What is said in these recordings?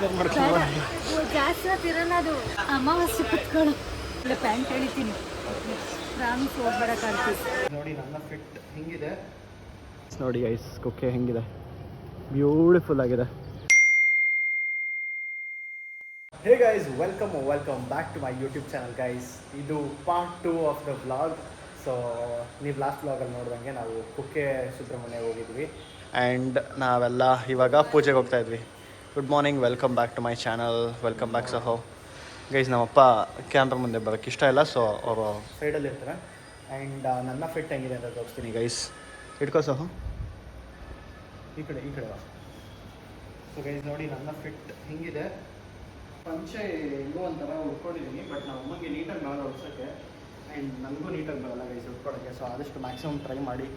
ಜಾಸ್ತಿ ಹೊತ್ತಿರಲ್ಲ ಅದು ಅಮಾವಾಸ್ಯೆ ಕುತ್ಕೊಳ್ಳೋ ಇಲ್ಲ ಪ್ಯಾಂಟ್ ಹೇಳಿತೀನಿ ಪ್ರಾಮಿಸ್ ಹೋಗ್ಬೇಡಕ್ಕಾಗ್ತೀವಿ ನೋಡಿ ನನ್ನ ಫಿಟ್ ಹಿಂಗಿದೆ ನೋಡಿ ಗೈಸ್ ಕುಕ್ಕೆ ಹೆಂಗಿದೆ ಬ್ಯೂಟಿಫುಲ್ ಆಗಿದೆ. Hey guys welcome back to my YouTube channel guys. ಇದು part 2 of the vlog. So ನೀವು ಲಾಸ್ಟ್ ವ್ಲಾಗಲ್ಲಿ ನೋಡಿದಂಗೆ ನಾವು ಕುಕ್ಕೆ ಸುಬ್ರಹ್ಮಣ್ಯ ಹೋಗಿದ್ವಿ ಆ್ಯಂಡ್ ನಾವೆಲ್ಲ ಇವಾಗ ಪೂಜೆಗೆ ಹೋಗ್ತಾ ಇದ್ವಿ. Good morning, welcome back to my channel, welcome back ಸಹೋ. ಗೈಸ್ ನಮ್ಮಪ್ಪ ಕ್ಯಾಮ್ರಾ ಮುಂದೆ ಬರೋಕ್ಕೆ ಇಷ್ಟ ಇಲ್ಲ, ಸೊ ಅವರು ಸೈಡಲ್ಲಿ ಇರ್ತಾರೆ. ಆ್ಯಂಡ್ ನನ್ನ ಫಿಟ್ ಹೆಂಗಿದೆ ಅಂತ ತೋರಿಸ್ತೀನಿ ಗೈಸ್. ಇಟ್ಕೋ ಸಹೋ, ಈ ಕಡೆ ಸೊ ಗೈಸ್ ನೋಡಿ ನನ್ನ ಫಿಟ್ ಹಿಂಗಿದೆ. ಪಂಚೆ ಹೆಂಗೋ ಒಂಥರ ಉಟ್ಕೊಂಡಿದ್ದೀನಿ, ಬಟ್ ನಾವು ಅಮ್ಮಗೆ ನೀಟಾಗಿ ಬರಲ್ಲ ಉಡ್ಸೋಕ್ಕೆ ಆ್ಯಂಡ್ ನನಗೂ ನೀಟಾಗಿ ಬರಲ್ಲ ಗೈಸ್ ಉಟ್ಕೊಳ್ಳೋಕ್ಕೆ. ಸೊ ಆದಷ್ಟು ಮ್ಯಾಕ್ಸಿಮಮ್ ಟ್ರೈ ಮಾಡಿ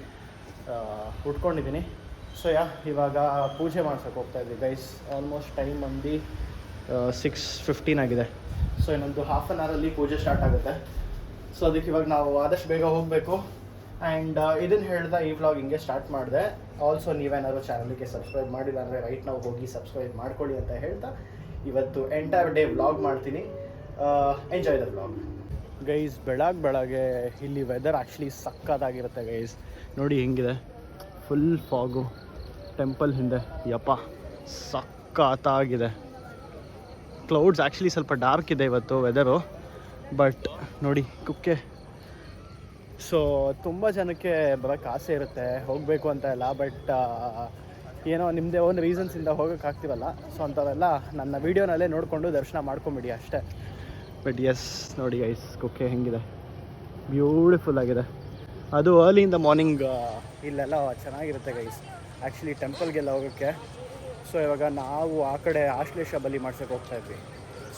ಉಟ್ಕೊಂಡಿದ್ದೀನಿ. ಸೊ ಇವಾಗ ಪೂಜೆ ಮಾಡ್ಸೋಕೆ ಹೋಗ್ತಾಯಿದ್ವಿ ಗೈಸ್. ಆಲ್ಮೋಸ್ಟ್ ಟೈಮ್ ಬಂದು 6:15 ಆಗಿದೆ. ಸೊ ಇನ್ನೊಂದು ಹಾಫ್ ಆನ್ ಅವರಲ್ಲಿ ಪೂಜೆ ಸ್ಟಾರ್ಟ್ ಆಗುತ್ತೆ. ಸೊ ಅದಕ್ಕೆ ಇವಾಗ ನಾವು ಆದಷ್ಟು ಬೇಗ ಹೋಗಬೇಕು. ಆ್ಯಂಡ್ ಇದನ್ನು ಹೇಳ್ದೆ ಈ ವ್ಲಾಗ್ ಹಿಂಗೆ ಸ್ಟಾರ್ಟ್ ಮಾಡಿದೆ. ಆಲ್ಸೋ ನೀವೇನಾದ್ರು ಚಾನಲ್ಗೆ ಸಬ್ಸ್ಕ್ರೈಬ್ ಮಾಡಿಲ್ಲ ಅಂದರೆ ರೈಟ್ ನಾವು ಹೋಗಿ ಸಬ್ಸ್ಕ್ರೈಬ್ ಮಾಡ್ಕೊಳ್ಳಿ ಅಂತ ಹೇಳ್ತಾ ಇವತ್ತು ಎಂಟೈರ್ ಡೇ ವ್ಲಾಗ್ ಮಾಡ್ತೀನಿ. Enjoy the vlog guys. ಬೆಳಗ್ಗೆ ಇಲ್ಲಿ ವೆದರ್ ಆ್ಯಕ್ಚುಲಿ ಸಕ್ಕತ್ತಾಗಿರುತ್ತೆ ಗೈಸ್. ನೋಡಿ ಹೆಂಗಿದೆ, ಫುಲ್ ಫಾಗು, ಟೆಂಪಲ್ ಹಿಂದೆ ಯಪ್ಪ ಸಕ್ಕತ್ತಾಗಿದೆ. ಕ್ಲೌಡ್ಸ್ ಆ್ಯಕ್ಚುಲಿ ಸ್ವಲ್ಪ ಡಾರ್ಕ್ ಇದೆ ಇವತ್ತು ವೆದರು, ಬಟ್ ನೋಡಿ ಕುಕ್ಕೆ. ಸೊ ತುಂಬ ಜನಕ್ಕೆ ಬರೋಕ್ಕೆ ಆಸೆ ಇರುತ್ತೆ, ಹೋಗಬೇಕು ಅಂತ ಎಲ್ಲ, ಬಟ್ ಏನೋ ನಿಮ್ಮದೇ ಒಂದು ರೀಸನ್ಸಿಂದ ಹೋಗೋಕ್ಕಾಗ್ತಿರಲ್ಲ. ಸೊ ಅಂಥವೆಲ್ಲ ನನ್ನ ವೀಡಿಯೋನಲ್ಲೇ ನೋಡಿಕೊಂಡು ದರ್ಶನ ಮಾಡ್ಕೊಂಬಿಡಿ ಅಷ್ಟೇ. ಬಟ್ ಎಸ್ ನೋಡಿ ಗೈಸ್ ಕುಕ್ಕೆ ಹೆಂಗಿದೆ, ಬ್ಯೂಟಿಫುಲ್ ಆಗಿದೆ. ಅದು ಅರ್ಲಿ ಇನ್ ದ ಮಾರ್ನಿಂಗ್ ಇಲ್ಲೆಲ್ಲ ಚೆನ್ನಾಗಿರುತ್ತೆ ಗೈಸ್ ಆ್ಯಕ್ಚುಲಿ ಟೆಂಪಲ್ಗೆಲ್ಲ ಹೋಗೋಕ್ಕೆ. ಸೊ ಇವಾಗ ನಾವು ಆ ಕಡೆ ಆಶ್ಲೇಷ ಬಲಿ ಮಾಡ್ಸೋಕೆ ಹೋಗ್ತಾಯಿದ್ವಿ.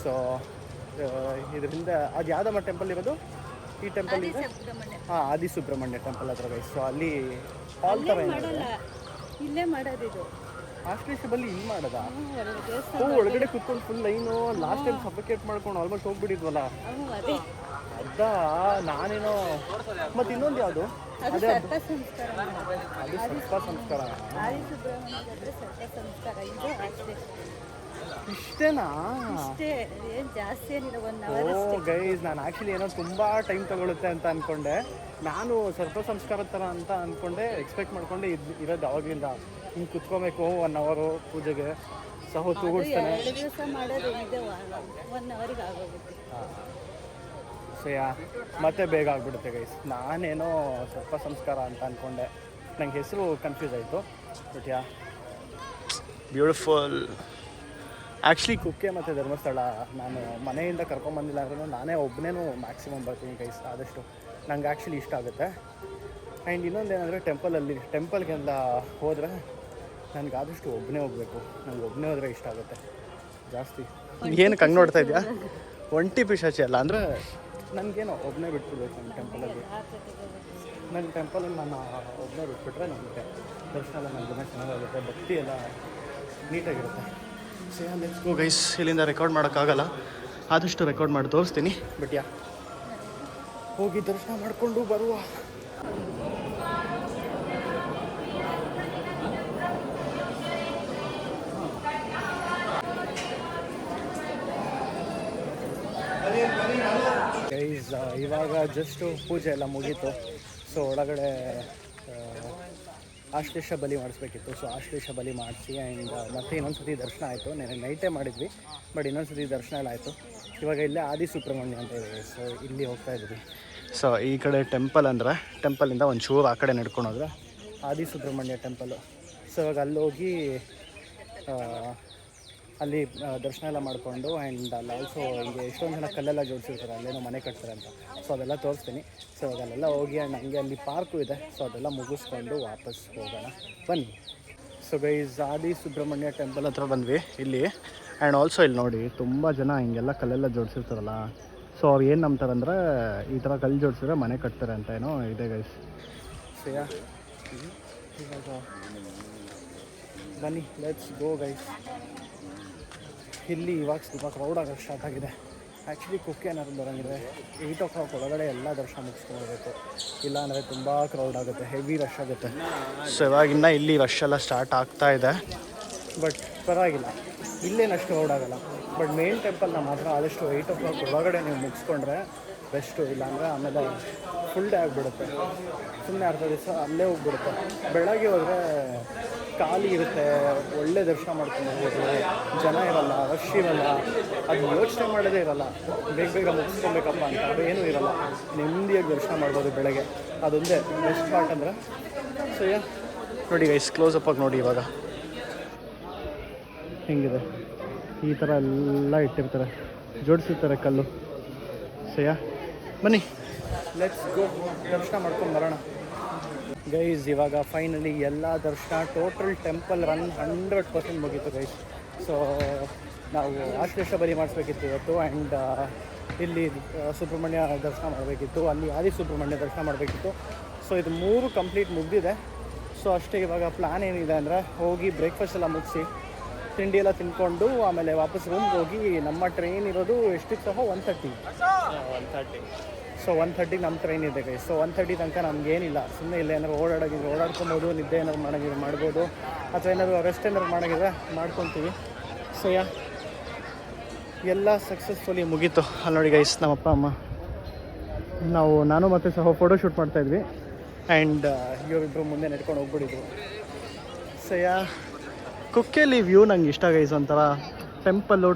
ಸೊ ಇದರಿಂದ ಅದು ಯಾವುದಮ್ಮ ಟೆಂಪಲ್ ಇರೋದು? ಈ ಟೆಂಪಲ್ ಇದೆ, ಹಾಂ ಆದಿ ಸುಬ್ರಹ್ಮಣ್ಯ ಟೆಂಪಲ್ ಹತ್ರ ಗೈಸ್. ಸೊ ಅಲ್ಲಿ ಹಾಲ್ ಥರ ಇಲ್ಲೇ ಮಾಡೋದಿದು ಆಶ್ಲೇಷ ಬಲಿ ಇಲ್ಲಿ ಮಾಡೋದಾ? ಒಳಗಡೆ ಕುತ್ಕೊಂಡು ಫುಲ್ ಲೈನು ಲಾಸ್ಟ್ ಟೈಮ್ ಸಫಿಕೇಟ್ ಮಾಡ್ಕೊಂಡು ಆಲ್ಮೋಸ್ಟ್ ಹೋಗ್ಬಿಟ್ಟಿದ್ವಲ್ಲ ಅದಾ. ನಾನೇನೋ ಮತ್ತು ಇನ್ನೊಂದು ಯಾವುದು ಅದೇ ಅದು ಸರ್ಪ ಸಂಸ್ಕಾರ. ಇಷ್ಟೇನಾ? ಓ ಗೈಸ್, ನಾನು ಆ್ಯಕ್ಚುಲಿ ಏನೋ ತುಂಬ ಟೈಮ್ ತಗೊಳುತ್ತೆ ಅಂತ ಅಂದ್ಕೊಂಡೆ. ನಾನು ಸರ್ಪ ಸಂಸ್ಕಾರದ ಥರ ಅಂತ ಅಂದ್ಕೊಂಡೆ, ಎಕ್ಸ್ಪೆಕ್ಟ್ ಮಾಡ್ಕೊಂಡೆ ಇರೋದು ಅವಾಗಲಿಂದ. ಹಿಂಗೆ ಕುತ್ಕೋಬೇಕು 1 ಅವರು ಪೂಜೆಗೆ. ಸಹೋ ತೂಗುಡ್ತಾನೆ. ಸೊ ಮತ್ತೆ ಬೇಗ ಆಗಿಬಿಡುತ್ತೆ ಗೈಸ್. ನಾನೇನೋ ಸರ್ಪ ಸಂಸ್ಕಾರ ಅಂತ ಅಂದ್ಕೊಂಡೆ, ನಂಗೆ ಹೆಸರು ಕನ್ಫ್ಯೂಸ್ ಆಯಿತು. ಬಟ್ ಬ್ಯೂಟಿಫುಲ್ ಆ್ಯಕ್ಚುಲಿ ಕುಕ್ಕೆ ಮತ್ತು ಧರ್ಮಸ್ಥಳ ನಾನು ಮನೆಯಿಂದ ಕರ್ಕೊಂಬಂದಿಲ್ಲ ಅಂದ್ರೂ ನಾನೇ ಒಬ್ಬನೇನು ಮ್ಯಾಕ್ಸಿಮಮ್ ಬರ್ತೀನಿ ಗೈಸ್ ಆದಷ್ಟು. ನಂಗೆ ಆ್ಯಕ್ಚುಲಿ ಇಷ್ಟ ಆಗುತ್ತೆ. ಆ್ಯಂಡ್ ಇನ್ನೊಂದೇನೆಂದರೆ ಟೆಂಪಲ್ಗೆಲ್ಲ ಹೋದರೆ ನನಗೆ ಆದಷ್ಟು ಒಬ್ಬನೇ ಹೋಗಬೇಕು. ನಂಗೆ ಒಬ್ಬನೇ ಹೋದರೆ ಇಷ್ಟ ಆಗುತ್ತೆ ಜಾಸ್ತಿ. ಏನು ಕಂಡು ನೋಡ್ತಾ ಇದೆಯಾ? ಒಂಟಿ ಪಿಶಾಚಿ ಅಲ್ಲ, ಅಂದರೆ ನನಗೇನೋ ಒಬ್ಬನೇ ಬಿಟ್ಬಿಡ್ಬೇಕು ನನ್ನ ಟೆಂಪಲಲ್ಲಿ. ನನ್ನ ಟೆಂಪಲಲ್ಲಿ ನಾನು ಒಬ್ಬನೇ ಬಿಟ್ಬಿಟ್ರೆ ನನಗೆ ದರ್ಶನ ಎಲ್ಲ ನನಗೆ ಚೆನ್ನಾಗಾಗುತ್ತೆ, ಭಕ್ತಿ ಎಲ್ಲ ನೀಟಾಗಿರುತ್ತೆ. So let's go guys. ಇಲ್ಲಿಂದ ರೆಕಾರ್ಡ್ ಮಾಡೋಕ್ಕಾಗಲ್ಲ, ಆದಷ್ಟು ರೆಕಾರ್ಡ್ ಮಾಡಿ ತೋರಿಸ್ತೀನಿ. ಬಟ್ ಹೋಗಿ ದರ್ಶನ ಮಾಡಿಕೊಂಡು ಬರುವ. ಗೈಸ್ ಇವಾಗ ಜಸ್ಟು ಪೂಜೆ ಎಲ್ಲ ಮುಗೀತು. ಸೊ ಒಳಗಡೆ ಆಶ್ಲೇಷ ಬಲಿ ಮಾಡಿಸ್ಬೇಕಿತ್ತು. ಸೊ ಆಶ್ಲೇಷ ಬಲಿ ಮಾಡಿಸಿ ಆ್ಯಂಡ್ ಮತ್ತೆ ಇನ್ನೊಂದು ಸತಿ ದರ್ಶನ ಆಯಿತು. ನೆನೆ ನೈಟೇ ಮಾಡಿದ್ವಿ, ಬಟ್ ಇನ್ನೊಂದು ಸತಿ ದರ್ಶನ ಎಲ್ಲ ಆಯಿತು. ಇವಾಗ ಇಲ್ಲೇ ಆದಿ ಸುಬ್ರಹ್ಮಣ್ಯ ಅಂತ ಇದೆ. ಸೊ ಇಲ್ಲಿ ಹೋಗ್ತಾ ಇದ್ವಿ. ಸೊ ಈ ಕಡೆ ಟೆಂಪಲ್ ಅಂದರೆ ಟೆಂಪಲಿಂದ ಒಂದು ಚೂರು ಆ ಕಡೆ ನಡ್ಕೊಂಡು ಹೋದ್ರೆ ಆದಿ ಸುಬ್ರಹ್ಮಣ್ಯ ಟೆಂಪಲು. ಸೊ ಇವಾಗ ಅಲ್ಲೋಗಿ ಅಲ್ಲಿ ದರ್ಶನ ಎಲ್ಲ ಮಾಡಿಕೊಂಡು ಆ್ಯಂಡ್ ಅಲ್ಲಿ ಆಲ್ಸೋ ಹಿಂಗೆ ಎಷ್ಟೊಂದು ಜನ ಕಲ್ಲೆಲ್ಲ ಜೋಡಿಸಿರ್ತಾರೆ, ಅಲ್ಲೇನೋ ಮನೆ ಕಟ್ತಾರೆ ಅಂತ. ಸೊ ಅದೆಲ್ಲ ತೋರಿಸ್ತೀನಿ. ಸೊ ಅಲ್ಲೆಲ್ಲ ಹೋಗಿ ಆ್ಯಂಡ್ ಹಂಗೆ ಅಲ್ಲಿ ಪಾರ್ಕು ಇದೆ. ಸೊ ಅದೆಲ್ಲ ಮುಗಿಸ್ಕೊಂಡು ವಾಪಸ್ ಹೋಗೋಣ ಬನ್ನಿ. ಸೊ ಗೈಸ್ ಆದಿ ಸುಬ್ರಹ್ಮಣ್ಯ ಟೆಂಪಲ್ ಹತ್ರ ಬಂದ್ವಿ ಇಲ್ಲಿ. ಆ್ಯಂಡ್ ಆಲ್ಸೋ ಇಲ್ಲಿ ನೋಡಿ ತುಂಬ ಜನ ಹಿಂಗೆಲ್ಲ ಕಲ್ಲೆಲ್ಲ ಜೋಡಿಸಿರ್ತಾರಲ್ಲ. ಸೊ ಅವ್ರು ಏನು ನಂಬ್ತಾರಂದರೆ ಈ ಥರ ಕಲ್ಲು ಜೋಡಿಸಿದ್ರೆ ಮನೆ ಕಟ್ತಾರೆ ಅಂತ ಏನೋ ಇದೆ ಗೈಸ್. ಸೊ ಇವಾಗ ಬನ್ನಿ ಲೆಟ್ಸ್ ಗೋ ಗೈಸ್. ಇಲ್ಲಿ ಇವಾಗ ಸ್ವಲ್ಪ ಕ್ರೌಡ್ ಆಗೋಕ್ಕೆ ಸ್ಟಾರ್ಟ್ ಆಗಿದೆ. ಆ್ಯಕ್ಚುಲಿ ಕುಕ್ಕೆ ಏನಾದ್ರು ಬರೋಂಗಿದ್ರೆ 8 o'clock ಒಳಗಡೆ ಎಲ್ಲ ದರ್ಶನ ಮುಗಿಸ್ಕೊಳ್ಬೇಕು, ಇಲ್ಲಾಂದರೆ ತುಂಬ ಕ್ರೌಡ್ ಆಗುತ್ತೆ, ಹೆವಿ ರಶ್ ಆಗುತ್ತೆ. ಸೊ ಇವಾಗಿನ್ನ ಇಲ್ಲಿ ರಶ್ ಎಲ್ಲ ಸ್ಟಾರ್ಟ್ ಆಗ್ತಾ ಇದೆ, ಬಟ್ ಪರವಾಗಿಲ್ಲ ಇಲ್ಲೇನಷ್ಟು ಓಡಾಗಲ್ಲ. ಬಟ್ ಮೇನ್ ಟೆಂಪಲ್ನ ಮಾತ್ರ ಆದಷ್ಟು 8 o'clock ಒಳಗಡೆ ನೀವು ಮುಗಿಸ್ಕೊಂಡ್ರೆ ಬೆಸ್ಟು. ಇಲ್ಲಾಂದರೆ ಆಮೇಲೆ ಫುಲ್ ಡೇ ಆಗಿಬಿಡುತ್ತೆ. ಸುಮ್ಮನೆ ಅರ್ಧ ದಿವಸ ಅಲ್ಲೇ ಹೋಗ್ಬಿಡುತ್ತೆ. ಬೆಳಗ್ಗೆ ಹೋದರೆ ಖಾಲಿ ಇರುತ್ತೆ, ಒಳ್ಳೆ ದರ್ಶನ ಮಾಡ್ಕೊಂಡು ಹೋಗ್ಬೋದು, ಜನ ಇರಲ್ಲ, ರಶ್ ಇರಲ್ಲ, ಅದು ಯೋಚನೆ ಮಾಡೋದೇ ಇರಲ್ಲ. ಬೇಗ ಬೇಗ ಮುಗಿಸ್ಕೊಬೇಕಪ್ಪ ಅಂತ ಅದು ಏನೂ ಇರಲ್ಲ. ನೆಮ್ಮದಿಯಾಗಿ ದರ್ಶನ ಮಾಡ್ಬೋದು ಬೆಳಗ್ಗೆ. ಅದೊಂದೇ ಬೆಸ್ಟ್ ಪಾರ್ಟ್ ಅಂದರೆ. ಸೊ ನೋಡಿ ಗೈಸ್, ಕ್ಲೋಸ್ ಅಪ್ ಆಗಿ ನೋಡಿ ಇವಾಗ ಹೆಂಗಿದೆ. ಈ ಥರ ಎಲ್ಲ ಇಟ್ಟಿರ್ತಾರೆ, ಜೋಡಿಸಿರ್ತಾರೆ ಕಲ್ಲು. ಸೊ ಬನ್ನಿ ಲೆಟ್ಸ್ ಗೋ, ದರ್ಶನ ಮಾಡ್ಕೊಂಡು ಬರೋಣ ಗೈಸ್. ಇವಾಗ ಫೈನಲಿ ಎಲ್ಲ ದರ್ಶನ ಟೋಟಲ್ ಟೆಂಪಲ್ ರನ್ 100% ಮುಗೀತು ಗೈಸ್. ಸೊ ನಾವು ಆಶ್ಲೇಷ ಬರಿ ಮಾಡಿಸ್ಬೇಕಿತ್ತು ಇವತ್ತು. ಆ್ಯಂಡ್ ಇಲ್ಲಿ ಸುಬ್ರಹ್ಮಣ್ಯ ದರ್ಶನ ಮಾಡಬೇಕಿತ್ತು, ಅಲ್ಲಿ ಆದಿ ಸುಬ್ರಹ್ಮಣ್ಯ ದರ್ಶನ ಮಾಡಬೇಕಿತ್ತು. ಸೊ ಇದು 3 ಕಂಪ್ಲೀಟ್ ಮುಗಿದಿದೆ. ಸೊ ಅಷ್ಟೇ. ಇವಾಗ ಪ್ಲ್ಯಾನ್ ಏನಿದೆ ಅಂದರೆ ಹೋಗಿ ಬ್ರೇಕ್ಫಾಸ್ಟ್ ಎಲ್ಲ ಮುಗಿಸಿ ತಿಂಡಿ ಎಲ್ಲ ತಿಂದ್ಕೊಂಡು ಆಮೇಲೆ ವಾಪಸ್ ರೂಮ್ಗೆ ಹೋಗಿ, ನಮ್ಮ ಟ್ರೈನ್ ಇರೋದು ಎಷ್ಟಕ್ಕೆ ಸಹ 1:30. ಸೊ 1:30 ನಮ್ಮ ಟ್ರೈನ್ ಇದೆ ಗೈಸ್. ಸೊ 1:30 ತನಕ ನಮಗೇನಿಲ್ಲ, ಸುಮ್ಮನೆ ಇಲ್ಲ ಏನಾದ್ರು ಓಡಾಡ್ಕೊಬೋದು, ನಿದ್ದೆ ಏನಾದ್ರು ಮಾಡೋಂಗಿದ್ರೆ ಮಾಡ್ಬೋದು, ಅಥವಾ ಏನಾದ್ರು ರೆಸ್ಟ್ ಏನಾದ್ರು ಮಾಡೋಂಗಿದ್ರೆ ಮಾಡ್ಕೊತೀವಿ. ಸೊ ಎಲ್ಲ ಸಕ್ಸಸ್ಫುಲಿ ಮುಗೀತು. ಅಲ್ಲಿ ನೋಡಿ ಗೈಸ್, ನಮ್ಮ ಅಪ್ಪ ಅಮ್ಮ, ನಾನು ಮತ್ತು ಸಹ ಫೋಟೋ ಶೂಟ್ ಮಾಡ್ತಾಯಿದ್ವಿ. ಆ್ಯಂಡ್ ಇವರಿಬ್ಬರು ಮುಂದೆ ನೆಡ್ಕೊಂಡು ಹೋಗ್ಬಿಟ್ಟಿದ್ರು. ಸೊ ಕುಕ್ಕೆಲಿ ವ್ಯೂ ನಂಗೆ ಇಷ್ಟ ಗೈಸ್. ಒಂಥರ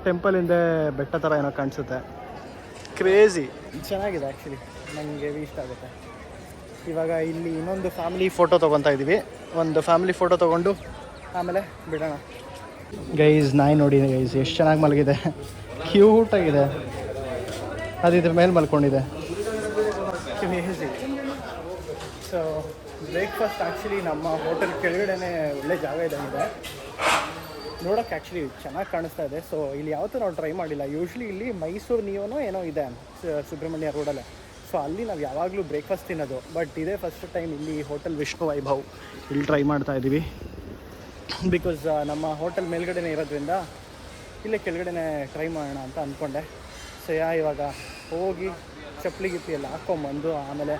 ಟೆಂಪಲಿಂದ ಬೆಟ್ಟ ಥರ ಏನೋ ಕಾಣಿಸುತ್ತೆ. ಕ್ರೇಜಿ ಚೆನ್ನಾಗಿದೆ ಆ್ಯಕ್ಚುಲಿ, ನನಗೆ ಇಷ್ಟ ಆಗುತ್ತೆ. ಇವಾಗ ಇಲ್ಲಿ ಇನ್ನೊಂದು ಫ್ಯಾಮಿಲಿ ಫೋಟೋ ತೊಗೊತಾ ಇದ್ದೀವಿ. ಒಂದು ಫ್ಯಾಮಿಲಿ ಫೋಟೋ ತೊಗೊಂಡು ಆಮೇಲೆ ಬಿಡೋಣ ಗೈಸ್. ನಾಯಿ ನೋಡಿ ಗೈಸ್, ಎಷ್ಟು ಚೆನ್ನಾಗಿ ಮಲಗಿದೆ, ಕ್ಯೂಟಾಗಿದೆ. ಅದು ಇದ್ರ ಮೇಲೆ ಮಲ್ಕೊಂಡಿದೆ. ಸೊ ಬ್ರೇಕ್ಫಾಸ್ಟ್ ಆ್ಯಕ್ಚುಲಿ ನಮ್ಮ ಹೋಟೆಲ್ ಕೆಳಗಡೆನೇ ಒಳ್ಳೆ ಜಾಗ ಇದ್ದಾಗಿದೆ, ನೋಡೋಕ್ಕೆ ಆ್ಯಕ್ಚುಲಿ ಚೆನ್ನಾಗಿ ಕಾಣಿಸ್ತಾ ಇದೆ. ಸೊ ಇಲ್ಲಿ ಯಾವತ್ತೂ ನಾವು ಟ್ರೈ ಮಾಡಿಲ್ಲ. ಯೂಶ್ವಲಿ ಇಲ್ಲಿ ಮೈಸೂರು ನೀವೋ ಏನೋ ಇದೆ ಸುಬ್ರಹ್ಮಣ್ಯ ರೋಡಲ್ಲೇ. ಸೊ ಅಲ್ಲಿ ನಾವು ಯಾವಾಗಲೂ ಬ್ರೇಕ್ಫಾಸ್ಟ್ ತಿನ್ನೋದು. ಬಟ್ ಇದೇ ಫಸ್ಟ್ ಟೈಮ್ ಇಲ್ಲಿ ಹೋಟೆಲ್ ವಿಷ್ಣು ವೈಭವ್ ಇಲ್ಲಿ ಟ್ರೈ ಮಾಡ್ತಾ ಇದ್ದೀವಿ. ಬಿಕಾಸ್ ನಮ್ಮ ಹೋಟೆಲ್ ಮೇಲ್ಗಡೆನೇ ಇರೋದ್ರಿಂದ ಇಲ್ಲೇ ಕೆಳಗಡೆನೇ ಟ್ರೈ ಮಾಡೋಣ ಅಂತ ಅಂದ್ಕೊಂಡೆ. ಸೊ ಇವಾಗ ಹೋಗಿ ಚಪ್ಪಲಿ ಗಿಪ್ಪಲಿ ಎಲ್ಲ ಹಾಕ್ಕೊಂಬಂದು ಆಮೇಲೆ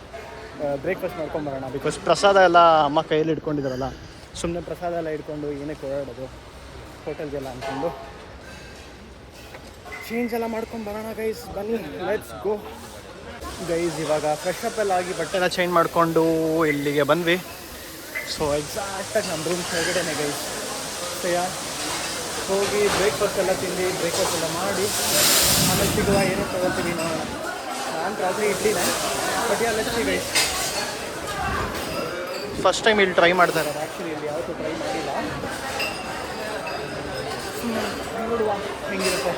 ಬ್ರೇಕ್ಫಾಸ್ಟ್ ಮಾಡ್ಕೊಂಬರೋಣ. ಬಿಕಾಸ್ ಪ್ರಸಾದ ಎಲ್ಲ ಅಮ್ಮ ಕೈಯಲ್ಲಿ ಇಟ್ಕೊಂಡಿದ್ದಾರಲ್ಲ, ಸುಮ್ಮನೆ ಪ್ರಸಾದ ಎಲ್ಲ ಇಟ್ಕೊಂಡು ಏನಕ್ಕೆ ಓಡಾಡೋದು ಹೋಟೆಲ್ಗೆಲ್ಲ ಅಂದ್ಕೊಂಡು ಚೇಂಜ್ ಎಲ್ಲ ಮಾಡ್ಕೊಂಬರೋಣ ಗೈಸ್. ಬನ್ನಿ ಲೆಟ್ಸ್ ಗೋ ಗೈಸ್. ಇವಾಗ ಫ್ರೆಶ್ ಅಪ್ ಎಲ್ಲ ಆಗಿ ಬಟ್ಟೆ ಎಲ್ಲ ಚೇಂಜ್ ಮಾಡಿಕೊಂಡು ಇಲ್ಲಿಗೆ ಬಂದ್ವಿ. ಸೊ ಎಕ್ಸಾಕ್ಟಾಗಿ ನಮ್ಮ ರೂಮ್ ಕೆಳಗಡೆನೆ ಗೈಸ್. ಸೊ ಹೋಗಿ ಬ್ರೇಕ್ಫಾಸ್ಟ್ ಎಲ್ಲ ತಿಂದು ಬ್ರೇಕ್ಫಾಸ್ಟ್ ಎಲ್ಲ ಮಾಡಿ ಆಮೇಲೆ ಸಿಗುವ ಏನೋ ತೊಗೊಳ್ತೀನಿ ನೋಡೋಣ. ನಾನು ರಾತ್ರಿ ಇಡ್ಲಿನೇ, but let's see guys. First time ಇಲ್ಲಿ ಟ್ರೈ ಮಾಡ್ತಾ ಇರೋದು ಆ್ಯಕ್ಚುಲಿ, ಇಲ್ಲಿ ಯಾವತ್ತೂ ಟ್ರೈ ಮಾಡಿಲ್ಲ. ನೋಡುವ ಹೆಂಗಿರುತ್ತೆ.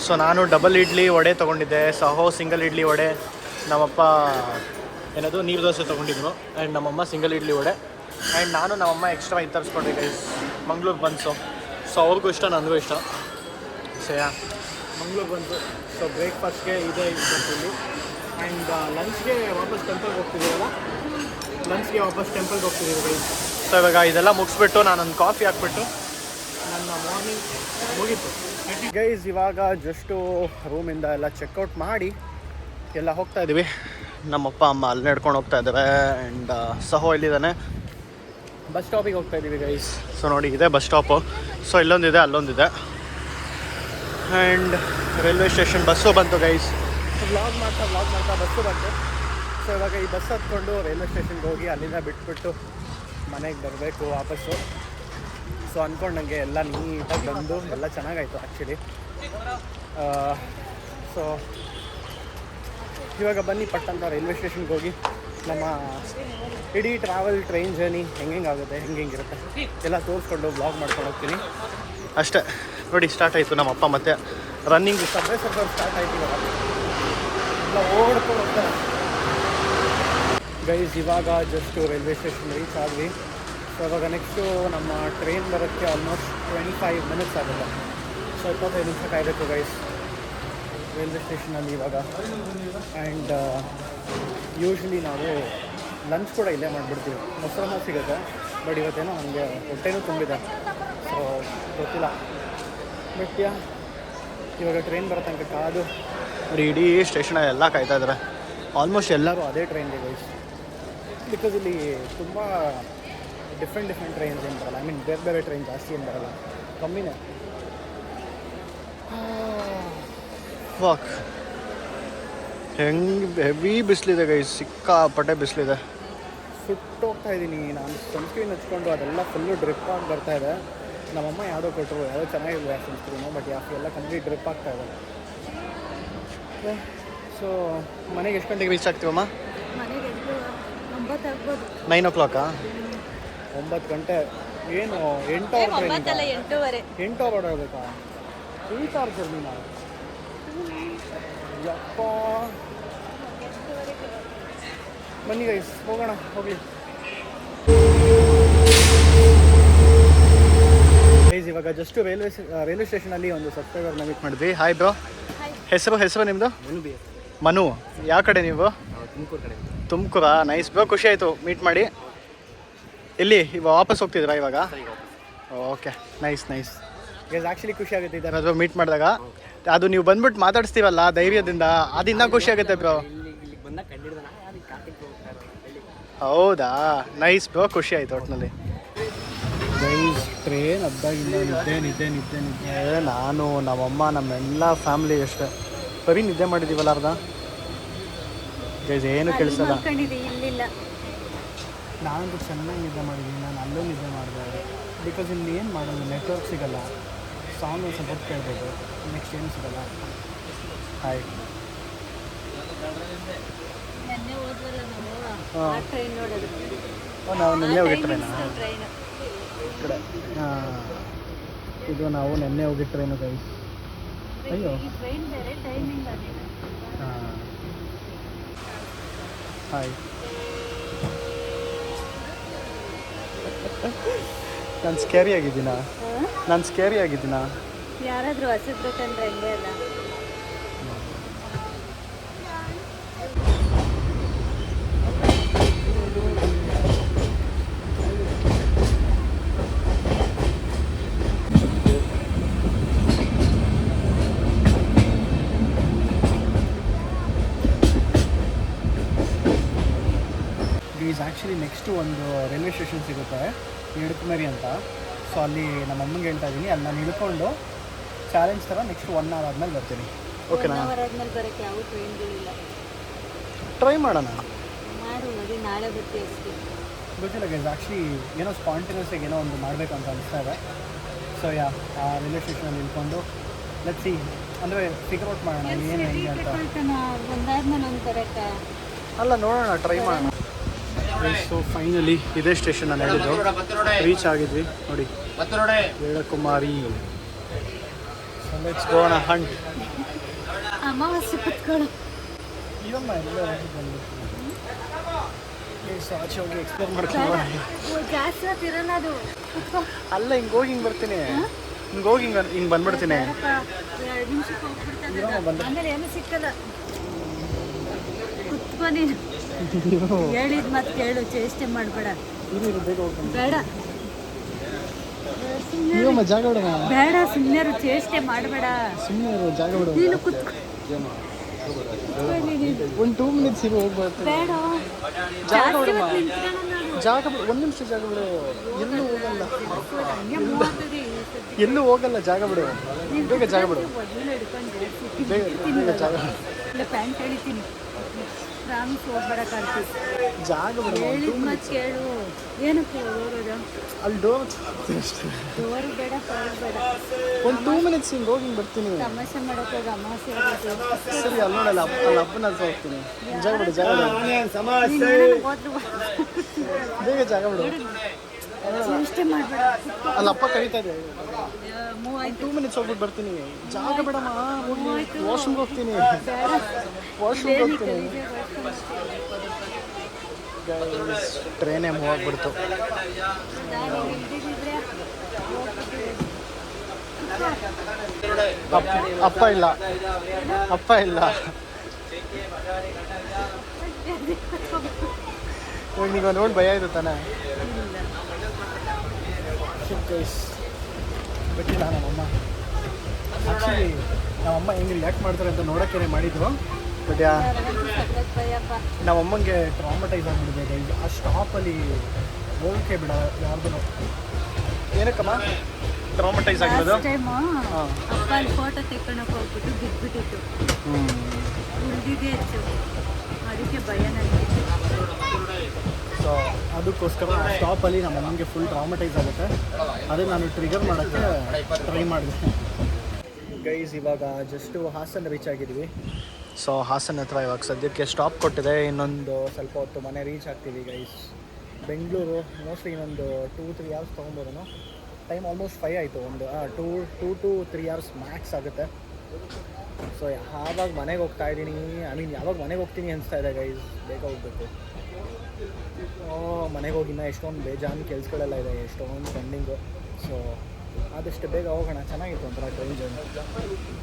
ಸೊ ನಾನು ಡಬಲ್ ಇಡ್ಲಿ ವಡೆ ತೊಗೊಂಡಿದ್ದೆ, ಸಹೋ ಸಿಂಗಲ್ ಇಡ್ಲಿ ವಡೆ, ನಮ್ಮಪ್ಪ ಏನದು ನೀರು ದೋಸೆ ತೊಗೊಂಡಿದ್ರು, ಆ್ಯಂಡ್ ನಮ್ಮಮ್ಮ ಸಿಂಗಲ್ ಇಡ್ಲಿ ವಡೆ, ಆ್ಯಂಡ್ ನಾನು ನಮ್ಮಮ್ಮ ಎಕ್ಸ್ಟ್ರಾ ಇದು ತರಿಸ್ಕೊಂಡ್ರಿ ಗೈಸ್, ಮಂಗ್ಳೂರು ಬನ್ಸು. ಸೊ ಅವ್ರಿಗೂ ಇಷ್ಟ, ನನಗೂ ಇಷ್ಟ. ಸೊ ಮಂಗ್ಳೂರು ಬಂತು. ಸೊ ಬ್ರೇಕ್ಫಾಸ್ಟ್ಗೆ ಇದೇ ಇಲ್ಲಿ. ಆ್ಯಂಡ್ ಲಂಚ್ಗೆ ವಾಪಸ್ ಟೆಂಪಲ್ಗೆ ಹೋಗ್ತಿದ್ದೀವಲ್ಲ, ಲಂಚ್ಗೆ ವಾಪಸ್ ಟೆಂಪಲ್ಗೆ ಹೋಗ್ತಿದ್ದೀವಿ ಗೈಸ್. ಸೊ ಇವಾಗ ಇದೆಲ್ಲ ಮುಗಿಸ್ಬಿಟ್ಟು ನಾನೊಂದು ಕಾಫಿ ಹಾಕ್ಬಿಟ್ಟು ನನ್ನ ಮಾರ್ನಿಂಗ್ ಮುಗೀತು ಗೈಸ್. ಇವಾಗ ಜಸ್ಟು ರೂಮಿಂದ ಎಲ್ಲ ಚೆಕ್ಔಟ್ ಮಾಡಿ ಎಲ್ಲ ಹೋಗ್ತಾ ಇದ್ದೀವಿ. ನಮ್ಮಪ್ಪ ಅಮ್ಮ ಅಲ್ಲಿ ನಡ್ಕೊಂಡು ಹೋಗ್ತಾ ಇದ್ದಾರೆ. ಆ್ಯಂಡ್ ಸಹೋ ಇಲ್ಲಿದ್ದಾನೆ. ಬಸ್ ಸ್ಟಾಪಿಗೆ ಹೋಗ್ತಾ ಇದ್ದೀವಿ ಗೈಸ್. ಸೊ ನೋಡಿ, ಇದೆ ಬಸ್ ಸ್ಟಾಪು. ಸೊ ಇಲ್ಲೊಂದಿದೆ, ಅಲ್ಲೊಂದಿದೆ. ಆ್ಯಂಡ್ ರೈಲ್ವೆ ಸ್ಟೇಷನ್ ಬಸ್ಸು ಬಂತು ಗೈಸ್. ವ್ಲಾಗ್ ಮಾಡ್ತಾ ಬಸ್ಸು ಬಂತು. ಸೊ ಇವಾಗ ಈ ಬಸ್ ಹತ್ಕೊಂಡು ರೈಲ್ವೆ ಸ್ಟೇಷನ್ಗೆ ಹೋಗಿ ಅಲ್ಲಿಂದ ಬಿಟ್ಬಿಟ್ಟು ಮನೆಗೆ ಬರಬೇಕು ವಾಪಸ್ಸು. ಸೊ ಅಂದ್ಕೊಂಡಂಗೆ ಎಲ್ಲ ನೀಟಾಗಿ ಬಂದು ಎಲ್ಲ ಚೆನ್ನಾಗಾಯಿತು ಆ್ಯಕ್ಚುಲಿ. ಸೊ ಇವಾಗ ಬನ್ನಿ ಪಟ್ಟಂತ ರೈಲ್ವೆ ಸ್ಟೇಷನ್ಗೆ ಹೋಗಿ ನಮ್ಮ ಇಡೀ ಟ್ರೈನ್ ಜರ್ನಿ ಹೆಂಗಾಗುತ್ತೆ, ಹೆಂಗಿರುತ್ತೆ ಎಲ್ಲ ತೋರಿಸ್ಕೊಂಡು ಬ್ಲಾಗ್ ಮಾಡ್ಕೊಂಡು ಹೋಗ್ತೀನಿ ಅಷ್ಟೇ. ನೋಡಿ, ಸ್ಟಾರ್ಟ್ ಆಯಿತು ನಮ್ಮಪ್ಪ ಮತ್ತೆ ರನ್ನಿಂಗ್ ಸಬ್ವೆ ಸ್ಟಾರ್ಟ್ ಆಯಿತು. ಇವಾಗ ಎಲ್ಲ ಓಡ್ಕೊಂಡು ಹೋಗ್ತಾರೆ ಗೈಸ್. ಇವಾಗ ಜಸ್ಟು ರೈಲ್ವೆ ಸ್ಟೇಷನ್ ರೀಚ್ ಆದ್ವಿ. ಸೊ ಇವಾಗ ನೆಕ್ಸ್ಟು ನಮ್ಮ ಟ್ರೈನ್ ಬರೋಕ್ಕೆ ಆಲ್ಮೋಸ್ಟ್ 25 ಮಿನಿಟ್ಸ್ ಆಗುತ್ತೆ. ಸೊ 25 ನಿಮಿಷ ಕಾಯಬೇಕು ಗೈಸ್ ರೈಲ್ವೆ ಸ್ಟೇಷನಲ್ಲಿ ಇವಾಗ. ಆ್ಯಂಡ್ ಯೂಶ್ವಲಿ ನಾವು ಲಂಚ್ ಕೂಡ ಇಲ್ಲೇ ಮಾಡಿಬಿಡ್ತೀವಿ. ಮೊಸರನ್ನ ಸಿಗುತ್ತೆ, ಬಟ್ ಇವತ್ತೇನೋ ನನಗೆ ಹೊಟ್ಟೆನೂ ತುಂಬಿದೆ, ಸೊ ಗೊತ್ತಿಲ್ಲ. ಬಟ್ ಇವಾಗ ಟ್ರೈನ್ ಬರೋ ತನಕ ಕಾದು ನೋಡಿ, ಇಡೀ ಸ್ಟೇಷನಲ್ಲಿ ಎಲ್ಲ ಕಾಯ್ತಾ ಇದ್ದಾರೆ. ಆಲ್ಮೋಸ್ಟ್ ಎಲ್ಲರೂ ಅದೇ ಟ್ರೈನ್ಗೆ ಗೈಸ್. ಬಿಕಾಸ್ ಇಲ್ಲಿ ತುಂಬ ಡಿಫ್ರೆಂಟ್ ಟ್ರೈನ್ಸ್ ಏನು ಬರಲ್ಲ. ಐ ಮೀನ್ ಬೇರೆ ಟ್ರೈನ್ ಜಾಸ್ತಿ ಏನು ಬರಲ್ಲ, ಕಮ್ಮಿನೇ. ಫಾಕ್, ಹೆಂಗೆ ಹೆವಿ ಬಿಸಿಲಿದೆ ಗೈಸ್, ಸಿಕ್ಕಾಪಟ್ಟೆ ಬಿಸಿಲಿದೆ. ಸುಟ್ಟೋಗ್ತಾ ಇದ್ದೀನಿ ನಾನು. ಸನ್ಸ್ಕ್ರೀನ್ ಹಚ್ಕೊಂಡು ಅದೆಲ್ಲ ಫುಲ್ಲು ಡ್ರಿಪ್ ಆಗಿ ಬರ್ತಾ ಇದೆ. ನಮ್ಮಮ್ಮ ಯಾವುದೋ ಕೊಟ್ಟರು, ಯಾವುದೋ ಚೆನ್ನಾಗಿದೆ ಸನ್ಸ್ಕ್ರೀನು, ಬಟ್ ಎಲ್ಲ ಕಂಪ್ಲೀಟ್ ಡ್ರಿಪ್ ಆಗ್ತಾ ಇದೆ. ಸೊ ಮನೆಗೆ ಎಷ್ಟು ಗಂಟೆಗೆ ರೀಚ್ ಆಗ್ತೀವಮ್ಮ? ಮನೆಗೆ 9 ಆಗ್ಬೋದು. 9 o'clock. 9 ಗಂಟೆ ಏನು 8 ಅವರ್ ಟ್ರೈನಿಂಗ್? 8:30. 8 ಅವರ್ ಓಡಾಡಬೇಕಾ? 8 ಅವರ್ ಜರ್ನಿನ? ಯಪ್ಪ. ಬನ್ನಿ ಗೈಸ್ ಹೋಗೋಣ, ಹೋಗಿ ಗೈಸ್. ಇವಾಗ ಜಸ್ಟ್ ರೈಲ್ವೆ ಸ್ಟೇಷನಲ್ಲಿ ಒಂದು ಸಬ್ಸ್ಕ್ರೈಬರ್ನ ಮೀಟ್ ಮಾಡಿದ್ವಿ. Hi bro. ಹೆಸರು ನಿಮ್ಮದು? ಮನು. ಯಾವ ಕಡೆ ನೀವು? ತುಮಕೂರಾ? ನೈಸ್ ಬ್ರೋ, ಖುಷಿ ಆಯಿತು ಮೀಟ್ ಮಾಡಿ. ಎಲ್ಲಿ ಇವಾಗ ವಾಪಸ್ ಹೋಗ್ತಿದ್ರಾ ಇವಾಗ? Okay, nice guys. ಆ್ಯಕ್ಚುಲಿ ಖುಷಿ ಆಗುತ್ತೆ ಇದರ ಅದು ಮೀಟ್ ಮಾಡಿದಾಗ. ಅದು ನೀವು ಬಂದ್ಬಿಟ್ಟು ಮಾತಾಡಿಸ್ತೀವಲ್ಲ ಧೈರ್ಯದಿಂದ, ಅದಿನ್ನ ಖುಷಿ ಆಗುತ್ತೆ ಬ್ರೋ. ಹೌದಾ? ನೈಸ್ ಬ್ರೋ, ಖುಷಿ ಆಯಿತು ಒಟ್ಟಿನಲ್ಲಿ. ಗೈಸ್ ಟ್ರೈನ್ ಅದ್ದಾಗಿಂದ ನಿದ್ದೆ. ನಾನು ನಮ್ಮಮ್ಮ ನಮ್ಮೆಲ್ಲ ಫ್ಯಾಮಿಲಿ ಅಷ್ಟೇ ಬರೀ ನಿದ್ದೆ ಮಾಡಿದ್ದೀವಲ್ಲ ಅರ್ಧ. ಗೈಸ್ ಏನು ಕೆಲಸಲ್ಲ. ನಾನಂತೂ ಚೆನ್ನಾಗಿ ನಿದ್ದೆ ಮಾಡಿದ್ದೀನಿ. ನಾನು ಅಲ್ಲೂ ನಿದ್ದೆ ಮಾಡಿದೆ. ಬಿಕಾಸ್ ಇಲ್ಲಿ ಏನು ಮಾಡೋದು, ನೆಟ್ವರ್ಕ್ ಸಿಗಲ್ಲ. ಸಾಂಗ್ ಒಂದು ಸ್ವಲ್ಪ ಕೇಳ್ಬೋದು, ನೆಕ್ಸ್ಟ್ ಏನು ಸಿಗಲ್ಲ. ಹಾಯ್. ನಾವು ನಿನ್ನೆ ಹೋಗಿ ಟ್ರೈನಾ? ಕಡೆ ಇದು ನಾವು ನಿನ್ನೆ ಹೋಗಿ ಟ್ರೈನು ಗೈಸ್. ಅಯ್ಯೋ ಹಾಯ್. ನಾನು ಸ್ಕೇರಿ ಆಗಿದ್ದೀನಾ? ಯಾರಾದರೂ ಹಸಿದ್ಬೇಕಂದ್ರೆ ಹಂಗೆ ಅಲ್ಲ. ಆ್ಯಕ್ಚುಲಿ ನೆಕ್ಸ್ಟು ಒಂದು ರೈಲ್ವೆ ಸ್ಟೇಷನ್ ಸಿಗುತ್ತೆ, ಇಡುಕುಮರಿ ಅಂತ. ಸೊ ಅಲ್ಲಿ ನಮ್ಮ ಅಮ್ಮಂಗೆ ಹೇಳ್ತಾ ಇದ್ದೀನಿ, ಅಲ್ಲಿ ನಾನು ಹಿಡ್ಕೊಂಡು ಚಾಲೆಂಜ್ ಥರ ನೆಕ್ಸ್ಟ್ 1 hour ಆದಮೇಲೆ ಬರ್ತೀನಿ. ಓಕೆನಾ? ಬರೋಕ್ಕೆ ಯಾವ ಟ್ರೈನ್ಗಳಿಲ್ಲ. ಟ್ರೈ ಮಾಡೋಣ. ಅದೇ ನಾಳೆ ಬರ್ತೀವಿ ಅಷ್ಟೇ. ಗೊತ್ತಿಲ್ಲ ಗೈಸ್, ಆ್ಯಕ್ಚುಲಿ ಏನೋ ಸ್ಪಾಂಟೇನಿಯಸ್ಸಾಗಿ ಏನೋ ಒಂದು ಮಾಡಬೇಕು ಅಂತ ಅನಿಸ್ತಾ ಇದೆ. ಸೊ ಆ ರೈಲ್ವೆ ಸ್ಟೇಷನಲ್ಲಿ ನಿಲ್ಕೊಂಡು ಲೆಟ್ಸ್ ಸಿ, ಅಂದರೆ ಫಿಗರ್ ಔಟ್ ಮಾಡೋಣ ಏನು ಹೆಂಗೆ ಅಂತ. ಒಂದಾದ್ಮೇಲೆ ಒಂದು ಬರೋಕ್ಕೆ ಅಲ್ಲ, ನೋಡೋಣ, ಟ್ರೈ ಮಾಡೋಣ. ಸೊ ಫೈನಲಿ ಇದೇ ಸ್ಟೇಷನ್ ನಾನು ಹೇಳಿದ್ದು, ರೀಚ್ ಆಗಿದ್ವಿ ನೋಡಿ, ಇಡುಕುಮರಿ. So let's go on a hunt. ಅಮಾವಾಸ್ಯೆ ಕುತ್ಕೊಳ್ಳೋ ಇವಮ್ಮ ಎಲ್ಲ ಆಚೆ ಹೋಗಿ ಎಕ್ಸ್ಪ್ಲೋರ್ ಮಾಡ್ಕೊಂಡು ಜಾಸ್ತಿ ಹೊತ್ತಿರಲ್ಲ ಅದು. ಅಲ್ಲ, ಹಿಂಗೆ ಹೋಗಿ ಹಿಂಗೆ ಬರ್ತೀನಿ, ಹಿಂಗೆ ಬಂದ್ಬಿಡ್ತೀನಿ. 2 ನಿಮಿಷಕ್ಕೆ ಹೋಗ್ಬಿಡ್ತದೆ, ಆಮೇಲೆ ಏನು ಸಿಕ್ಕಲ್ಲ. ಕುತ್ಕೊ ನೀನು. ಹೇಳಿದ್ ಮತ್ತೆ ಕೇಳು, ಚೇಷ್ಟೆ ಮಾಡಬೇಡ. ಬೇಡ ಜಾಗ ಬಿಡ, ಬೇಡ ಸುಮ್ಮನೆ ಚೇಷ್ಟೆ ಮಾಡಬೇಡ. ಸುಮ್ಮನೆ ಜಾಗ ಬಿಡ. ನೀನು ಕುತ್ಕೊ. ಒಂದು 2 minutes ಇರು, ಹೋಗ್ಬರ್ತೀನಿ. ಬೇಡ ಜಾಗ ಬಿಡ, ಜಾಗ ಬಿಡು, 1 ನಿಮಿಷ ಜಾಗ ಬಿಡು. ಎಲ್ಲೂ ಹೋಗಲ್ಲ, ಜಾಗ ಬಿಡು, ಬೇಗ ಜಾಗ ಬಿಡು, ಬೇಗ ಜಾಗ ಬಿಡು. ಪ್ಯಾಂಟ್ ಹೇಳಿದ್ದೀನಿ, ಪ್ರಾಮಿಸ್ ಹೋಗ್ಬೇಡ ಕಾರ್ತಿಕ್. ಜಾಗ ಬಿಡು. ಹೇಳಿದ್ ಮತ್ತೆ ಕೇಳು. ಏನಕ್ಕೆ ಹೋಗೋದು? ಅಲ್ಲಿ ಡೋರ್ ಬೇಡ, ಬೇಡ. ಒಂದು 2 minutes ಹಿಂಗೆ ಹೋಗಿ ಹಿಂಗೆ ಬರ್ತೀನಿ. ತಮಾಷೆ ಮಾಡೋಕೆ ಹೋಗಿ ಅಮಾವಾಸ್ಯೆ ಸರಿ, ಅಲ್ಲಿ ನೋಡಲ್ಲ, ಅಲ್ಲಿ ಹಬ್ಬನ ಹೋಗ್ತೀನಿ. ಜಾಗ ಬಿಡು, ಜಾಗ ಬಿಡು, ಬೇಗ ಜಾಗ ಬಿಡು. ಚೇಷ್ಟೆ ಮಾಡಬೇಡ. ಅಲ್ಲಿ ಅಪ್ಪ ಕರೀತಾ ಇದೆ. 2 minutes ಹೋಗ್ಬಿಟ್ಟು ಬರ್ತೀನಿ. ಜಾಗ ಬಿಡಮ್ಮ, ವಾಶ್ರೂಮ್ಗೆ ಹೋಗ್ತೀನಿ, ವಾಶ್ರೂಮ್ಗೆ ಹೋಗ್ತೀನಿ. ಟ್ರೈನೇ ಮೂವ್ ಆಗ್ಬಿಡ್ತು. ಅಪ್ಪ ಇಲ್ಲ. ನೀವು ನೋಡಿ ಭಯ ಇದೆ ತಾನೆ? ಗೊತ್ತಿಲ್ಲ ನಮ್ಮಮ್ಮ. ಆ್ಯಕ್ಚುಲಿ ನಮ್ಮಮ್ಮ ಹೆಂಗೆ ರಿಯಾಕ್ಟ್ ಮಾಡ್ತಾರೆ ಅಂತ ನೋಡೋಕ್ಕೇ ಮಾಡಿದ್ರು. ಬಟ್ ನಮ್ಮಮ್ಮಂಗೆ ಟ್ರಾಮಟೈಸ್ ಆಗಿಬಿಟ್ಟಿದೆ. ಆ ಸ್ಟಾಪಲ್ಲಿ ಹೋಗೋಕ್ಕೆ ಬಿಡ ಯಾರ್ದು. ಏನಕ್ಕಮ್ಮ ಟ್ರಾಮಟೈಸ್ ಆಗಿರೋದು. ಲಾಸ್ಟ್ ಟೈಮು ಅಪ್ಪ ಅಲ್ಲಿ ಫೋಟೋ ತೆಕ್ಕೊಳಕ್ಕೆ ಹೋಗ್ಬಿಟ್ಟು ಬಿದ್ದುಬಿಟ್ಟಿತ್ತು, ಉಳಿದಿದೆ ಹೆಚ್ಚು, ಅದಕ್ಕೆ ಭಯ ನನಗೆ. ಸೊ ಅದಕ್ಕೋಸ್ಕರ ಸ್ಟಾಪಲ್ಲಿ ನಮ್ಮ ಅಮ್ಮನಿಗೆ ಫುಲ್ ಟ್ರಾಮಟೈಸ್ ಆಗುತ್ತೆ. ಅದೇ ನಾನು ಟ್ರಿಗರ್ ಮಾಡೋಕ್ಕೆ ಟ್ರೈ ಮಾಡಿದೆ. ಗೈಸ್ ಇವಾಗ ಜಸ್ಟು ಹಾಸನ ರೀಚ್ ಆಗಿದ್ವಿ. ಸೊ ಹಾಸನ ಹತ್ರ ಇವಾಗ ಸದ್ಯಕ್ಕೆ ಸ್ಟಾಪ್ ಕೊಟ್ಟಿದೆ. ಇನ್ನೊಂದು ಸ್ವಲ್ಪ ಹೊತ್ತು ಮನೆ ರೀಚ್ ಆಗ್ತೀವಿ ಗೈಸ್. ಬೆಂಗಳೂರು ಮೋಸ್ಟ್ಲಿ ಇನ್ನೊಂದು 2-3 hours ತೊಗೊಬೋದೇನೋ. ಟೈಮ್ ಆಲ್ಮೋಸ್ಟ್ 5 ಆಯಿತು. ಒಂದು 2 to 3 hours ಮ್ಯಾಕ್ಸ್ ಆಗುತ್ತೆ. ಸೊ ಯಾವಾಗ ಮನೆಗೆ ಹೋಗ್ತಾ ಇದ್ದೀನಿ, ಯಾವಾಗ ಮನೆಗೆ ಹೋಗ್ತೀನಿ ಅನಿಸ್ತಾ ಇದೆ ಗೈಸ್. ಬೇಗ ಹೋಗಬೇಕು. ಮನೆಗೆ ಹೋಗಿನ್ನ ಎಷ್ಟೊಂದು ಬೇಜಾನು ಕೆಲಸಗಳೆಲ್ಲ ಇದೆ, ಎಷ್ಟೊಂದು ಪೆಂಡಿಂಗು. ಸೊ ಆದಷ್ಟು ಬೇಗ ಹೋಗೋಣ. ಚೆನ್ನಾಗಿತ್ತು ಒಂಥರ ಟ್ರೈನ್ ಜರ್ನಿ.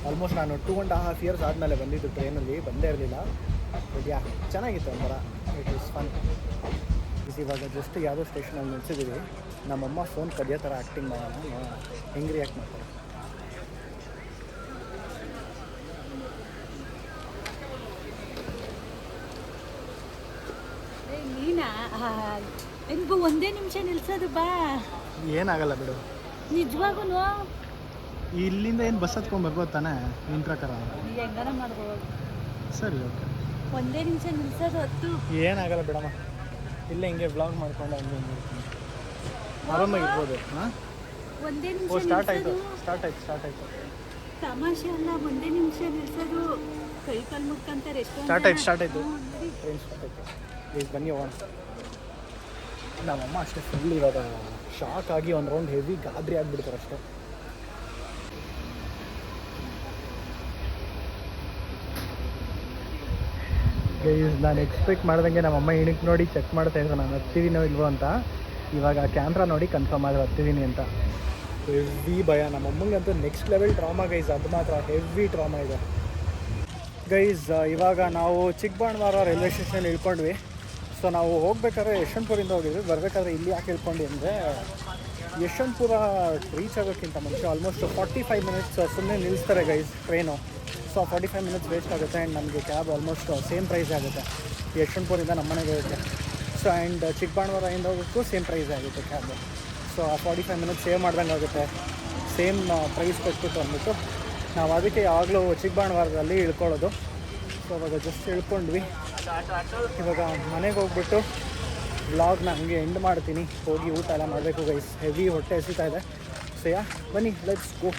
ಆಲ್ಮೋಸ್ಟ್ ನಾನು 2.5 years ಆದಮೇಲೆ ಬಂದಿದ್ದು ಟ್ರೈನಲ್ಲಿ, ಬಂದೇ ಇರಲಿಲ್ಲ. ಯಾ ಚೆನ್ನಾಗಿತ್ತು ಒಂಥರ. It is fun. ಇವಾಗ ಜಸ್ಟ್ ಯಾವುದೋ ಸ್ಟೇಷನಲ್ಲಿ ನಿಲ್ಸಿದ್ದೀವಿ. ನಮ್ಮಮ್ಮ ಫೋನ್ ಕದಿಯೋ ಥರ ಆ್ಯಕ್ಟಿಂಗ್ ಮಾಡೋಣ, ಹೆಂಗೆ ರಿಯಾಕ್ಟ್ ಮಾಡ್ತಾರೆ. ನೀನಾ ನಿನ್ಗೂ ಒಂದೇ ನಿಮಿಷ ನಿಲ್ಸೋದು ಬಾ. ಏನಾಗಲ್ಲ ಬಿಡು. ನಿಜವಾಗೂ ಇಲ್ಲಿಂದ ಏನು ಬಸ್ ಹತ್ಕೊಂಡು ಬರ್ಬೋದು ತಾನೇ ನಿನ್ನ ಪ್ರಕಾರ? ಹೆಂಗಾರ ಮಾಡ್ಬೋದು. ಸರಿ, ಓಕೆ. ಒಂದೇ ನಿಮಿಷ ನಿಲ್ಸೋದು ಹೊತ್ತು ಏನಾಗಲ್ಲ ಬಿಡಮ್ಮ. ಇಲ್ಲೇ ಹಿಂಗೆ ಬ್ಲಾಗ್ ಮಾಡ್ಕೊಂಡು ಹಂಗೆ ಆರಾಮಾಗಿರ್ಬೋದು. ಹಾಂ, ಒಂದೇ ನಿಮಿಷ ಸ್ಟಾರ್ಟ್ ನಿಲ್ಸೋದು ಆಯಿತು. ತಮಾಷೆ ಅಲ್ಲ, ಒಂದೇ ನಿಮಿಷ ನಿಲ್ಸೋದು. ಕೈ ಕಾಲು ಮುಟ್ಕೊಂತಾರೆ ಎಷ್ಟು. ಸ್ಟಾರ್ಟ್ ಆಯಿತು ಟ್ರೈನ್ ಸ್ಟಾರ್ಟ್ ಆಯಿತು. ಪ್ಲೀಸ್ ಬನ್ನಿ ಹೋಗೋಣ. ನಮ್ಮಮ್ಮ ಅಷ್ಟೇ ಫುಲ್ ಇವಾಗ ಶಾಕ್ ಆಗಿ ಒಂದು ರೌಂಡ್ ಹೆವಿ ಗಾಬರಿ ಆಗಿಬಿಡ್ತಾರೆ ಅಷ್ಟೇ. ನಾನು ಎಕ್ಸ್ಪೆಕ್ಟ್ ಮಾಡ್ದಂಗೆ ನಮ್ಮಮ್ಮ ಇಣಕ್ಕೆ ನೋಡಿ ಚೆಕ್ ಮಾಡ್ತಾ ಇದ್ರು ನಾನು ಹತ್ತಿದ್ದೀನೋ ಇಲ್ವೋ ಅಂತ. ಇವಾಗ ಕ್ಯಾಮ್ರಾ ನೋಡಿ ಕನ್ಫರ್ಮ್ ಆದ್ರೆ ಹತ್ತಿದ್ದೀನಿ ಅಂತ. ಹೆವಿ ಭಯ ನಮ್ಮಮ್ಮಂಗಂತೂ ನೆಕ್ಸ್ಟ್ ಲೆವೆಲ್ ಟ್ರಾಮಾ ಗೈಸ್. ಅದು ಮಾತ್ರ ಹೆವಿ ಟ್ರಾಮಾ ಇದೆ ಗೈಸ್. ಇವಾಗ ನಾವು ಚಿಕ್ಕಬಾಣವಾರ ರೈಲ್ವೆ ಸ್ಟೇಷನ್ ಇಳ್ಕೊಂಡ್ವಿ. ಸೊ ನಾವು ಹೋಗ್ಬೇಕಾದ್ರೆ ಯಶವಂತಪುರಿಂದ ಹೋಗಿದ್ವಿ. ಬರಬೇಕಾದ್ರೆ ಇಲ್ಲಿ ಯಾಕೆ ಇಳ್ಕೊಂಡು ಅಂದರೆ, ಯಶವಂತಪುರ ರೀಚ್ ಆಗೋಕ್ಕಿಂತ ಮುಂಚೆ ಆಲ್ಮೋಸ್ಟ್ 45 minutes ಸುಮ್ಮನೆ ನಿಲ್ಲಿಸ್ತಾರೆ guys train. So 45 minutes waste ಆಗುತ್ತೆ. ಆ್ಯಂಡ್ ನಮಗೆ ಕ್ಯಾಬ್ ಆಲ್ಮೋಸ್ಟ್ ಸೇಮ್ ಪ್ರೈಸ್ ಆಗುತ್ತೆ. ಯಶವಂತಪುರಿಂದ ನಮ್ಮ ಮನೆಗೆ ಹೋಗುತ್ತೆ. ಸೊ ಆ್ಯಂಡ್ ಚಿಕ್ಕಬಾಣವಾರದಿಂದ ಹೋಗೋಕ್ಕೂ ಸೇಮ್ ಪ್ರೈಸ್ ಆಗುತ್ತೆ ಕ್ಯಾಬ್. ಸೊ ಆ 45 minutes ಸೇವ್ ಮಾಡ್ದಂಗೆ ಆಗುತ್ತೆ. ಸೇಮ್ ಪ್ರೈಸ್ ಕೊಟ್ಬಿಟ್ಟು ಅಂದ್ಬಿಟ್ಟು ನಾವು ಅದಕ್ಕೆ ಯಾವಾಗಲೂ ಚಿಕ್ಕಬಾಣವಾರದಲ್ಲಿ ಇಳ್ಕೊಳ್ಳೋದು. ಸೊ ಅವಾಗ ಜಸ್ಟ್ ಇಳ್ಕೊಂಡ್ವಿ. ಇವಾಗ ಮನೆಗೆ ಹೋಗ್ಬಿಟ್ಟು ವ್ಲಾಗ್ನ ಹಂಗೆ ಎಂಡ್ ಮಾಡ್ತೀನಿ. ಹೋಗಿ ಊಟ ಎಲ್ಲ ಮಾಡಬೇಕು ಗೈಸ್. ಹೆವಿ ಹೊಟ್ಟೆ ಹಸಿತಾ ಇದೆ. ಸೊ ಬನ್ನಿ ಲೆಟ್ಸ್ ಗೋ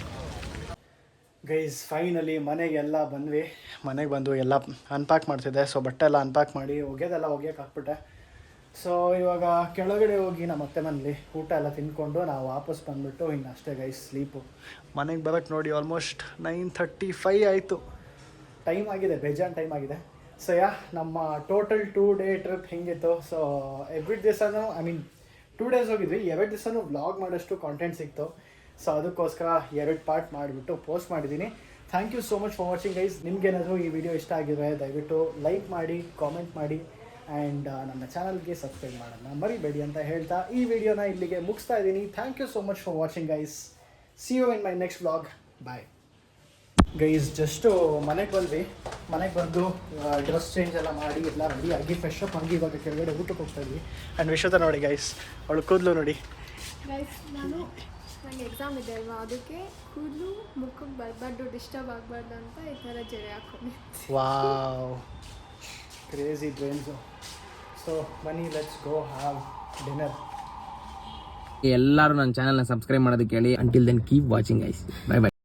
ಗೈಸ್. ಫೈನಲಿ ಮನೆಗೆಲ್ಲ ಬಂದ್ವಿ. ಮನೆಗೆ ಬಂದು ಎಲ್ಲ ಅನ್ಪ್ಯಾಕ್ ಮಾಡ್ತಿದ್ದೆ. ಸೊ ಬಟ್ಟೆ ಎಲ್ಲ ಅನ್ಪ್ಯಾಕ್ ಮಾಡಿ ಒಗೆಯೋದೆಲ್ಲ ಒಗೆಯೋಕೆ ಹಾಕ್ಬಿಟ್ಟೆ. ಸೊ ಇವಾಗ ಕೆಳಗಡೆ ಹೋಗಿ ನಮ್ಮ ಅತ್ತೆ ಮನೇಲಿ ಊಟ ಎಲ್ಲ ತಿಂದ್ಕೊಂಡು ನಾವು ವಾಪಸ್ ಬಂದುಬಿಟ್ಟು ಇನ್ನು ಅಷ್ಟೇ ಗೈಸ್ ಸ್ಲೀಪು. ಮನೆಗೆ ಬರೋಕ್ಕೆ ನೋಡಿ ಆಲ್ಮೋಸ್ಟ್ 9:35 ಆಯಿತು. ಟೈಮ್ ಆಗಿದೆ, ಬೇಜಾನ್ ಟೈಮ್ ಆಗಿದೆ. ಸೊ ನಮ್ಮ ಟೋಟಲ್ 2 day ಟ್ರಿಪ್ ಹೆಂಗಿತ್ತು. ಸೊ ಎವ್ರಿ ದಿವಸನೂ 2 days ಹೋಗಿದ್ವಿ. 2 ದಿವಸನೂ ವ್ಲಾಗ್ ಮಾಡೋಷ್ಟು ಕಾಂಟೆಂಟ್ ಸಿಕ್ತು. ಸೊ ಅದಕ್ಕೋಸ್ಕರ 2 ಪಾರ್ಟ್ ಮಾಡಿಬಿಟ್ಟು ಪೋಸ್ಟ್ ಮಾಡಿದ್ದೀನಿ. Thank you so much for watching guys. ನಿಮಗೇನಾದರೂ ಈ ವಿಡಿಯೋ ಇಷ್ಟ ಆಗಿದ್ರೆ ದಯವಿಟ್ಟು ಲೈಕ್ ಮಾಡಿ, ಕಾಮೆಂಟ್ ಮಾಡಿ ಆ್ಯಂಡ್ ನನ್ನ ಚಾನಲ್ಗೆ ಸಬ್ಸ್ಕ್ರೈಬ್ ಮಾಡೋಣ ಮರಿಬೇಡಿ ಅಂತ ಹೇಳ್ತಾ ಈ ವಿಡಿಯೋನ ಇಲ್ಲಿಗೆ ಮುಗಿಸ್ತಾ ಇದ್ದೀನಿ. Thank you so much for watching guys. See you in my next vlog. Bye guys. Just ಮನೆಗೆ ಬಂದ್ವಿ. ಮನೆಗೆ ಬಂದು ಡ್ರೆಸ್ ಚೇಂಜ್ ಎಲ್ಲ ಮಾಡಿ ಎಲ್ಲ ರೆಡಿ ಆಗಿ ಫ್ರೆಶ್ ಅಪ್ ಆಗಿ ಇವಾಗ ಕೆಳಗಡೆ ಊಟಕ್ಕೆ ಹೋಗ್ತಾ ಇದ್ವಿ. ಆ್ಯಂಡ್ ವಿಶ್ವತ ನೋಡಿ ಗೈಸ್, ಅವಳು ಕೂದಲು ನೋಡಿ ಗೈಸ್. ನನಗೆ ಎಕ್ಸಾಮ್ ಇದೆ ಅಲ್ವಾ, ಅದಕ್ಕೆ ಕೂದಲು ಮುಖಕ್ಕೆ ಬರಬಾರ್ದು, ಡಿಸ್ಟರ್ಬ್ ಆಗಬಾರ್ದು ಅಂತ ಈ ಥರ ಜಡೆ ಹಾಕ್ಕೊಂಡು. Wow, crazy brains. ಸೊ ಬನ್ನಿ ಲೆಟ್ಸ್ ಗೋ ಹ್ಯಾವ್ ಡಿನ್ನರ್. ಎಲ್ಲರೂ ನನ್ನ ಚಾನಲ್ನ ಸಬ್ಸ್ಕ್ರೈಬ್ ಮಾಡೋದಕ್ಕೆ ಹೇಳಿ. Until then keep watching guys. Bye by.